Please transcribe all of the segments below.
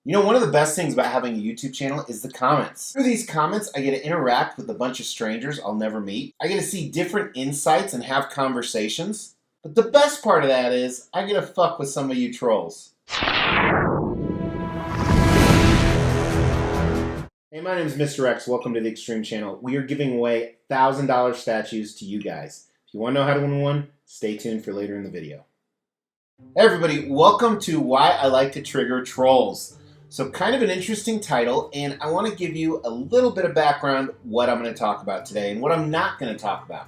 You know, one of the best things about having a YouTube channel is the comments. Through these comments, I get to interact with a bunch of strangers I'll never meet. I get to see different insights and have conversations. But the best part of that is I get to fuck with some of you trolls. Hey, my name is Mr. X. Welcome to the Extreme Channel. We are giving away $1,000 statues to you guys. If you want to know how to win one, stay tuned for later in the video. Hey everybody, welcome to Why I Like to Trigger Trolls. So kind of an interesting title, and I want to give you a little bit of background what I'm going to talk about today and what I'm not going to talk about.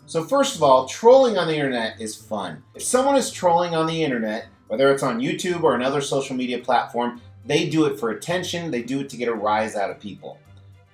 So first of all, trolling on the internet is fun. If someone is trolling on the internet, whether it's on YouTube or another social media platform, they do it for attention, they do it to get a rise out of people.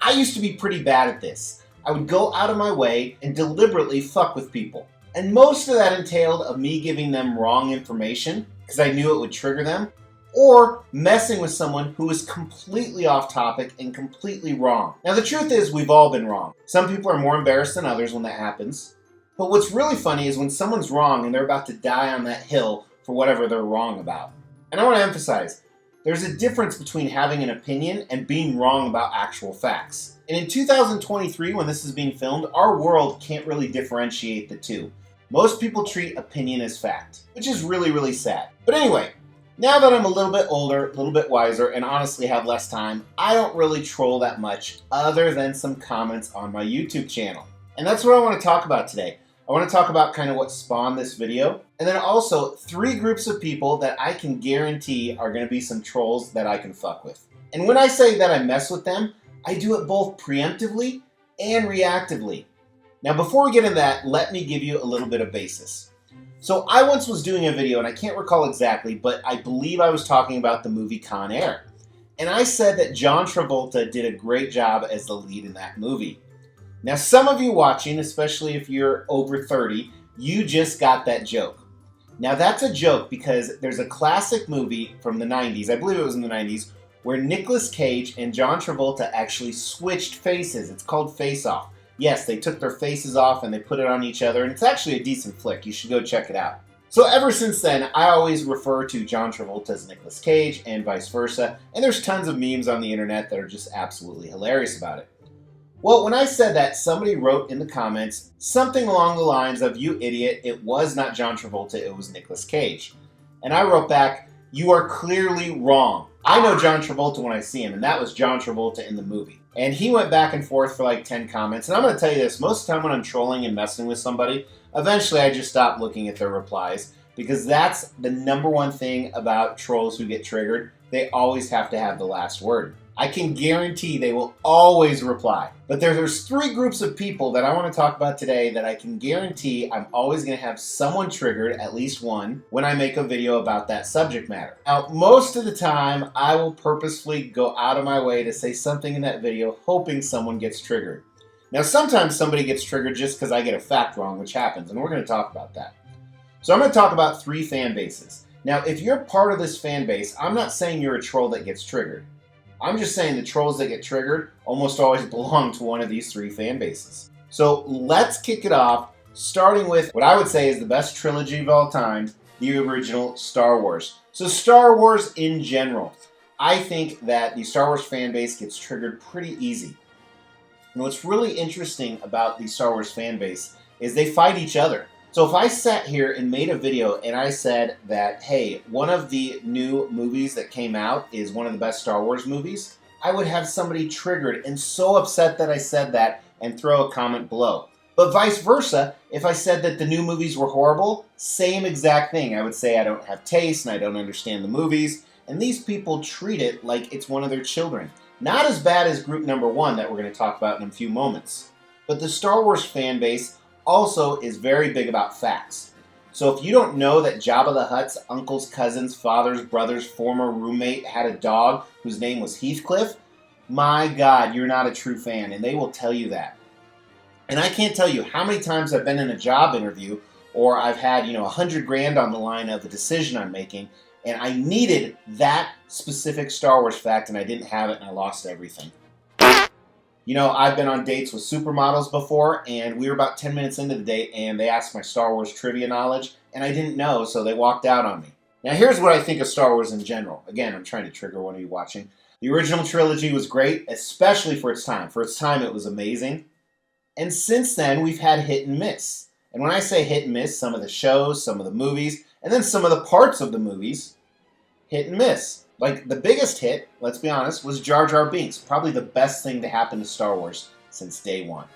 I used to be pretty bad at this. I would go out of my way and deliberately fuck with people. And most of that entailed of me giving them wrong information, because I knew it would trigger them, or messing with someone who is completely off topic and completely wrong. Now the truth is we've all been wrong. Some people are more embarrassed than others when that happens. But what's really funny is when someone's wrong and they're about to die on that hill for whatever they're wrong about. And I want to emphasize, there's a difference between having an opinion and being wrong about actual facts. And in 2023, when this is being filmed, our world can't really differentiate the two. Most people treat opinion as fact, which is really, really sad. But anyway, now that I'm a little bit older, a little bit wiser, and honestly have less time, I don't really troll that much other than some comments on my YouTube channel. And that's what I want to talk about today. I want to talk about kind of what spawned this video, and then also 3 groups of people that I can guarantee are going to be some trolls that I can fuck with. And when I say that I mess with them, I do it both preemptively and reactively. Now before we get into that, let me give you a little bit of basis. So I once was doing a video, and I can't recall exactly, but I believe I was talking about the movie Con Air. And I said that John Travolta did a great job as the lead in that movie. Now some of you watching, especially if you're over 30, you just got that joke. Now that's a joke because there's a classic movie from the 90s, I believe it was in the 90s, where Nicolas Cage and John Travolta actually switched faces. It's called Face Off. Yes, they took their faces off and they put it on each other, and it's actually a decent flick. You should go check it out. So ever since then, I always refer to John Travolta as Nicolas Cage and vice versa, and there's tons of memes on the internet that are just absolutely hilarious about it. Well, when I said that, somebody wrote in the comments something along the lines of, "You idiot, it was not John Travolta, it was Nicolas Cage." And I wrote back, "You are clearly wrong. I know John Travolta when I see him, and that was John Travolta in the movie." And he went back and forth for like 10 comments. And I'm going to tell you this, most of the time when I'm trolling and messing with somebody, eventually I just stop looking at their replies, because that's the #1 thing about trolls who get triggered. They always have to have the last word. I can guarantee they will always reply. But there's 3 groups of people that I want to talk about today that I can guarantee I'm always going to have someone triggered, at least one, when I make a video about that subject matter. Now, most of the time, I will purposefully go out of my way to say something in that video hoping someone gets triggered. Now, sometimes somebody gets triggered just because I get a fact wrong, which happens, and we're going to talk about that. So I'm going to talk about 3 fan bases. Now, if you're part of this fan base, I'm not saying you're a troll that gets triggered. I'm just saying the trolls that get triggered almost always belong to one of these 3 fan bases. So let's kick it off, starting with what I would say is the best trilogy of all time, the original Star Wars. So Star Wars in general, I think that the Star Wars fan base gets triggered pretty easy. And what's really interesting about the Star Wars fan base is they fight each other. So if I sat here and made a video and I said that, hey, one of the new movies that came out is one of the best Star Wars movies, I would have somebody triggered and so upset that I said that and throw a comment below. But vice versa, if I said that the new movies were horrible, same exact thing. I would say I don't have taste and I don't understand the movies, and these people treat it like it's one of their children. Not as bad as group #1 that we're going to talk about in a few moments. But the Star Wars fan base also is very big about facts. So if you don't know that Jabba the Hutt's uncle's cousin's father's brother's former roommate had a dog whose name was Heathcliff, my God, you're not a true fan, and they will tell you that. And I can't tell you how many times I've been in a job interview, or I've had, $100 grand on the line of a decision I'm making, and I needed that specific Star Wars fact, and I didn't have it, and I lost everything. I've been on dates with supermodels before, and we were about 10 minutes into the date, and they asked my Star Wars trivia knowledge, and I didn't know, so they walked out on me. Now here's what I think of Star Wars in general. Again, I'm trying to trigger one of you watching. The original trilogy was great, especially for its time. For its time, it was amazing. And since then, we've had hit and miss. And when I say hit and miss, some of the shows, some of the movies, and then some of the parts of the movies, hit and miss. Like, the biggest hit, let's be honest, was Jar Jar Binks. Probably the best thing to happen to Star Wars since day one.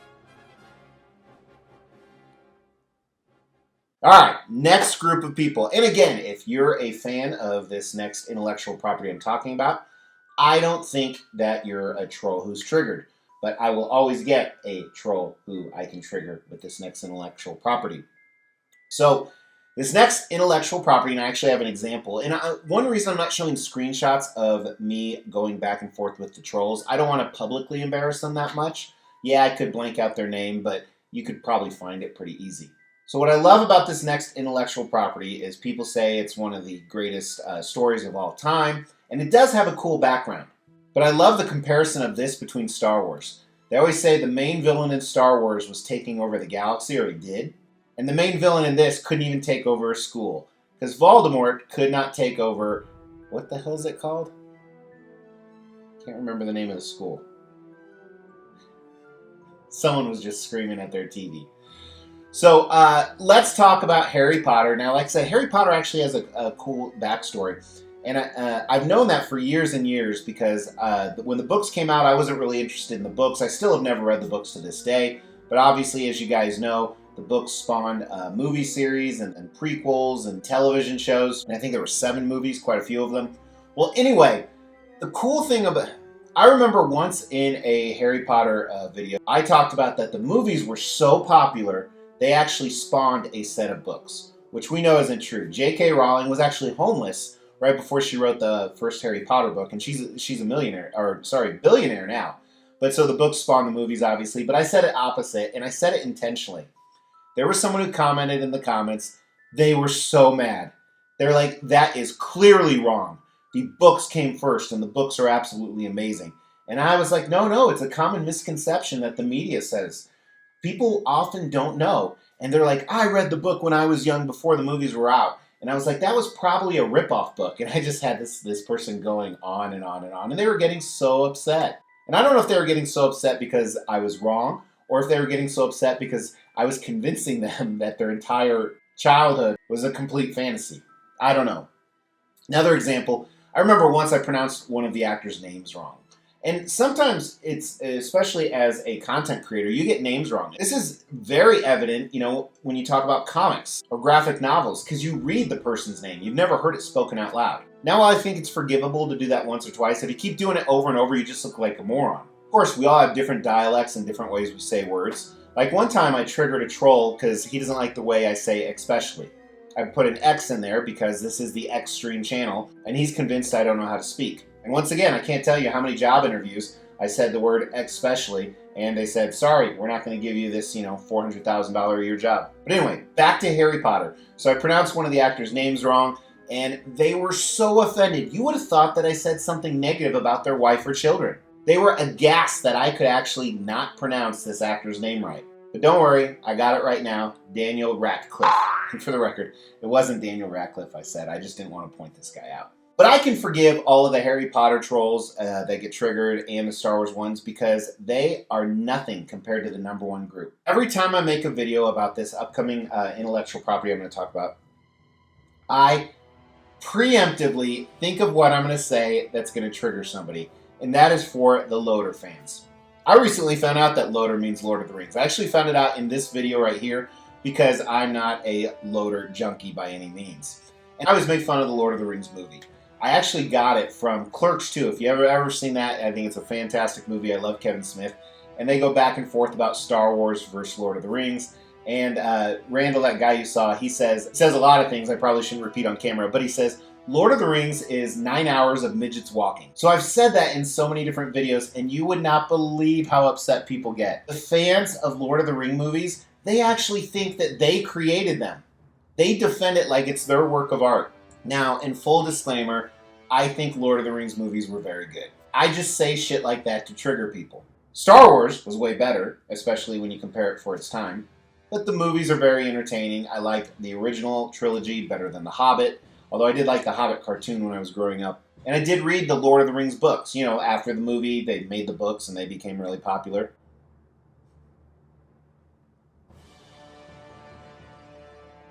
Alright, next group of people. And again, if you're a fan of this next intellectual property I'm talking about, I don't think that you're a troll who's triggered. But I will always get a troll who I can trigger with this next intellectual property. So, this next intellectual property, and I actually have an example, and one reason I'm not showing screenshots of me going back and forth with the trolls, I don't want to publicly embarrass them that much. Yeah, I could blank out their name, but you could probably find it pretty easy. So what I love about this next intellectual property is people say it's one of the greatest stories of all time, and it does have a cool background. But I love the comparison of this between Star Wars. They always say the main villain in Star Wars was taking over the galaxy, or he did. And the main villain in this couldn't even take over a school. Because Voldemort could not take over... What the hell is it called? Can't remember the name of the school. Someone was just screaming at their TV. So, let's talk about Harry Potter. Now, like I said, Harry Potter actually has a cool backstory. And I've known that for years and years because when the books came out, I wasn't really interested in the books. I still have never read the books to this day. But obviously, as you guys know, the books spawned a movie series and prequels and television shows. And I think there were 7 movies, quite a few of them. Well, anyway, the cool thing about... I remember once in a Harry Potter video, I talked about that the movies were so popular, they actually spawned a set of books, which we know isn't true. J.K. Rowling was actually homeless right before she wrote the first Harry Potter book, and she's a billionaire now. But so the books spawned the movies, obviously, but I said it opposite, and I said it intentionally. There was someone who commented in the comments, they were so mad. They're like, that is clearly wrong. The books came first, and the books are absolutely amazing. And I was like, no, it's a common misconception that the media says. People often don't know. And they're like, I read the book when I was young before the movies were out. And I was like, that was probably a rip-off book. And I just had this person going on and on and on. And they were getting so upset. And I don't know if they were getting so upset because I was wrong, or if they were getting so upset because I was convincing them that their entire childhood was a complete fantasy. I don't know. Another example, I remember once I pronounced one of the actors' names wrong. And sometimes it's, especially as a content creator, you get names wrong. This is very evident, when you talk about comics or graphic novels, because you read the person's name. You've never heard it spoken out loud. Now, I think it's forgivable to do that once or twice. If you keep doing it over and over, you just look like a moron. Of course, we all have different dialects and different ways we say words. Like one time I triggered a troll because he doesn't like the way I say especially. I put an X in there because this is the Extreme channel, and he's convinced I don't know how to speak. And once again, I can't tell you how many job interviews I said the word especially, and they said, sorry, we're not going to give you this, $400,000 a year job. But anyway, back to Harry Potter. So I pronounced one of the actors' names wrong, and they were so offended. You would have thought that I said something negative about their wife or children. They were aghast that I could actually not pronounce this actor's name right. But don't worry, I got it right now, Daniel Radcliffe. And for the record, it wasn't Daniel Radcliffe I said, I just didn't want to point this guy out. But I can forgive all of the Harry Potter trolls that get triggered and the Star Wars ones because they are nothing compared to the number one group. Every time I make a video about this upcoming intellectual property I'm going to talk about, I preemptively think of what I'm going to say that's going to trigger somebody. And that is for the Loader fans. I recently found out that Loader means Lord of the Rings. I actually found it out in this video right here because I'm not a Loader junkie by any means. And I always make fun of the Lord of the Rings movie. I actually got it from Clerks 2. If you ever seen that, I think it's a fantastic movie. I love Kevin Smith. And they go back and forth about Star Wars versus Lord of the Rings. And Randall, that guy you saw, he says a lot of things I probably shouldn't repeat on camera, but he says, Lord of the Rings is 9 hours of midgets walking. So I've said that in so many different videos, and you would not believe how upset people get. The fans of Lord of the Ring movies, they actually think that they created them. They defend it like it's their work of art. Now, in full disclaimer, I think Lord of the Rings movies were very good. I just say shit like that to trigger people. Star Wars was way better, especially when you compare it for its time. But the movies are very entertaining. I like the original trilogy better than The Hobbit. Although I did like the Hobbit cartoon when I was growing up. And I did read the Lord of the Rings books. You know, after the movie, they made the books and they became really popular.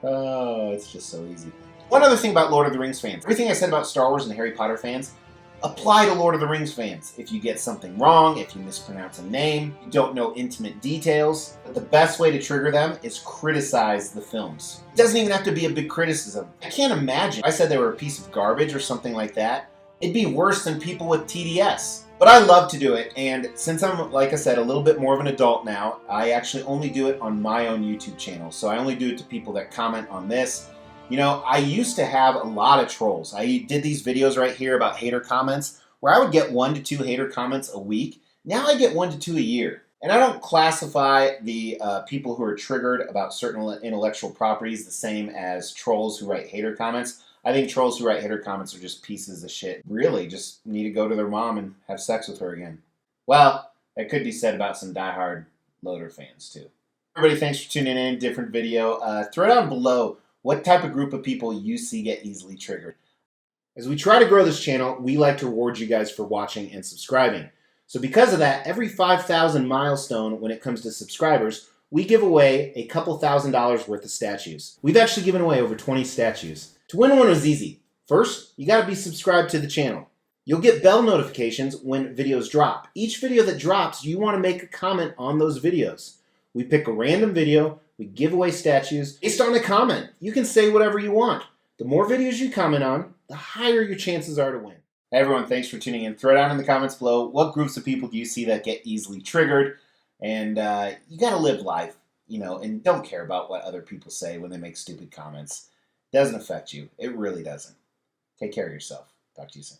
Oh, it's just so easy. One other thing about Lord of the Rings fans. Everything I said about Star Wars and Harry Potter fans apply to Lord of the Rings fans. If you get something wrong, if you mispronounce a name, you don't know intimate details, but the best way to trigger them is criticize the films. It doesn't even have to be a big criticism. I can't imagine if I said they were a piece of garbage or something like that. It'd be worse than people with TDS. But I love to do it, and since I'm, like I said, a little bit more of an adult now, I actually only do it on my own YouTube channel. So I only do it to people that comment on this. You know, I used to have a lot of trolls. I did these videos right here about hater comments where I would get 1 to 2 hater comments a week. Now I get 1 to 2 a year. And I don't classify the people who are triggered about certain intellectual properties the same as trolls who write hater comments. I think trolls who write hater comments are just pieces of shit. Really, just need to go to their mom and have sex with her again. Well, that could be said about some diehard Loader fans too. Everybody, thanks for tuning in. Different video. Throw down below what type of group of people you see get easily triggered. As we try to grow this channel, we like to reward you guys for watching and subscribing. So because of that, every 5,000 milestone when it comes to subscribers, we give away a couple $1,000s worth of statues. We've actually given away over 20 statues. To win one was easy. First, you gotta be subscribed to the channel. You'll get bell notifications when videos drop. Each video that drops, you wanna make a comment on those videos. We pick a random video, we give away statues based on a comment. You can say whatever you want. The more videos you comment on, the higher your chances are to win. Hey everyone, thanks for tuning in. Throw down in the comments below what groups of people do you see that get easily triggered. And you gotta live life, you know, and don't care about what other people say when they make stupid comments. It doesn't affect you. It really doesn't. Take care of yourself. Talk to you soon.